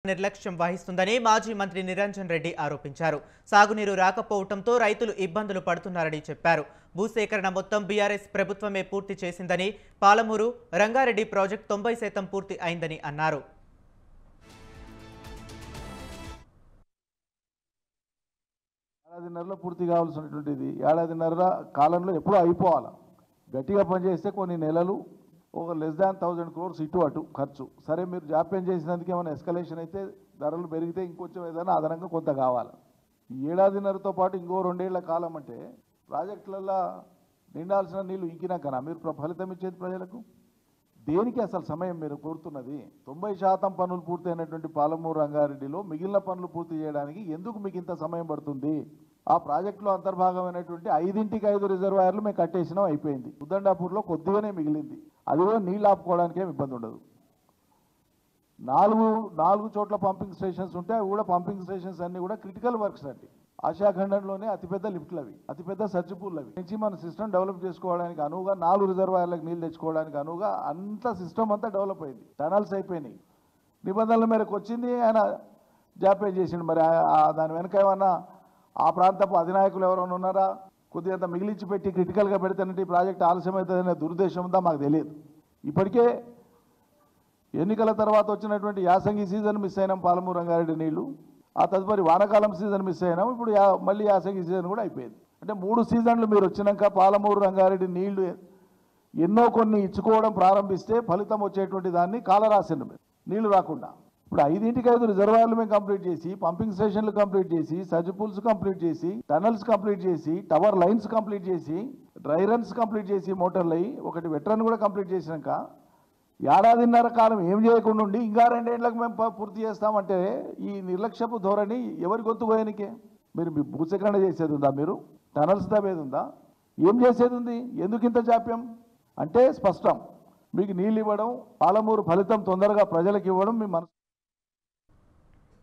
నిర్లక్ష్యం వహిస్తుందని మాజీ మంత్రి నిరంజన్ రెడ్డి ఆరోపించారు. సాగునీరు రాకపోవడంతో రైతులు ఇబ్బందులు పడుతున్నారని చెప్పారు. భూసేకరణ మొత్తం బీఆర్ఎస్ ప్రభుత్వమే పూర్తి చేసిందని, పాలమూరు రంగారెడ్డి ప్రాజెక్టు 90% పూర్తి అయిందని అన్నారు. ఏడాదిన్నరలో పూర్తి కావాల్సినటువంటిది ఏడాదిన్నర కాలంలో ఎప్పుడూ అయిపోవాలి. గట్టిగా పనిచేస్తే కొన్ని నెలలు ఒక <1000 crores ఇటు అటు ఖర్చు. సరే, మీరు జాప్యం చేసినందుకు ఏమైనా ఎస్కలేషన్ అయితే ధరలు పెరిగితే ఇంకొంచెం ఏదైనా అదనంగా కొంత కావాలి. ఈ ఏడాదిన్నరతో పాటు ఇంకో 2 ఏళ్ల కాలం అంటే ప్రాజెక్టులలో నిండాల్సిన నీళ్లు ఇంకినాకనా మీరు ఫలితం ఇచ్చేది ప్రజలకు? దేనికి అసలు సమయం మీరు కోరుతున్నది? 90% పనులు పూర్తయినటువంటి పాలమూరు రంగారెడ్డిలో మిగిలిన పనులు పూర్తి చేయడానికి ఎందుకు మీకు ఇంత సమయం పడుతుంది? ఆ ప్రాజెక్టులో అంతర్భాగమైనటువంటి 5కి 5 రిజర్వాయర్లు మేము కట్టేసినాం, అయిపోయింది. ఉద్దండాపూర్లో కొద్దిగానే మిగిలింది, అది కూడా నీళ్ళు ఆపుకోవడానికి ఏమి ఇబ్బంది ఉండదు. 4 చోట్ల పంపింగ్ స్టేషన్స్ ఉంటాయి. అవి కూడా పంపింగ్ స్టేషన్స్ అన్నీ కూడా క్రిటికల్ వర్క్స్ అండి. ఆశాఖండంలోనే అతిపెద్ద లిఫ్ట్లు అవి, అతిపెద్ద సర్జ్ పూల్ అవి. నుంచి మన సిస్టమ్ డెవలప్ చేసుకోవడానికి అనువుగా 4 రిజర్వాయర్లకు నీళ్ళు తెచ్చుకోవడానికి అనువుగా అంత సిస్టమ్ అంతా డెవలప్ అయింది. టనల్స్ అయిపోయినాయి. నిబంధనల మేరకు వచ్చింది, ఆయన జాప్యం చేసిండు. మరి దాని వెనక ఏమన్నా ఆ ప్రాంతపు అధినాయకులు ఎవరైనా ఉన్నారా? కొద్దిగా మిగిలించి పెట్టి క్రిటికల్గా పెడితేనంటే ఈ ప్రాజెక్ట్ ఆలస్యం అవుతుందనే దురుద్దేశం ఉందా మాకు తెలియదు. ఇప్పటికే ఎన్నికల తర్వాత వచ్చినటువంటి యాసంగి సీజన్ మిస్ అయినాం పాలమూరు రంగారెడ్డి నీళ్లు. ఆ తదుపరి వానాకాలం సీజన్ మిస్ అయినాం. ఇప్పుడు మళ్ళీ యాసంగి సీజన్ కూడా అయిపోయింది. అంటే 3 సీజన్లు మీరు వచ్చినాక పాలమూరు రంగారెడ్డి నీళ్లు ఎన్నో కొన్ని ఇచ్చుకోవడం ప్రారంభిస్తే ఫలితం వచ్చేటువంటి దాన్ని కాలరాసిండు మీరు నీళ్లు రాకుండా. ఇప్పుడు 5కి 5 రిజర్వాయర్లు మేము కంప్లీట్ చేసి, పంపింగ్ స్టేషన్లు కంప్లీట్ చేసి, సర్జ్ పూల్స్ కంప్లీట్ చేసి, టనల్స్ కంప్లీట్ చేసి, టవర్ లైన్స్ కంప్లీట్ చేసి, డ్రై రన్స్ కంప్లీట్ చేసి, మోటార్లు అయ్యి ఒకటి వెటరన్ కూడా కంప్లీట్ చేసినాక ఏడాదిన్నర కాలం ఏం చేయకుండా ఉండి ఇంకా 2 ఏళ్లకు మేము పూర్తి చేస్తామంటే ఈ నిర్లక్ష్యపు ధోరణి ఎవరి గొంతు పోయానికే? మీరు భూసేకరణ చేసేది ఉందా? మీరు టనల్స్ తవ్వేది ఉందా? ఏం చేసేది ఉంది? ఎందుకు ఇంత జాప్యం? అంటే స్పష్టం, మీకు నీళ్ళు ఇవ్వడం, పాలమూరు ఫలితం తొందరగా ప్రజలకు ఇవ్వడం మీ మనసు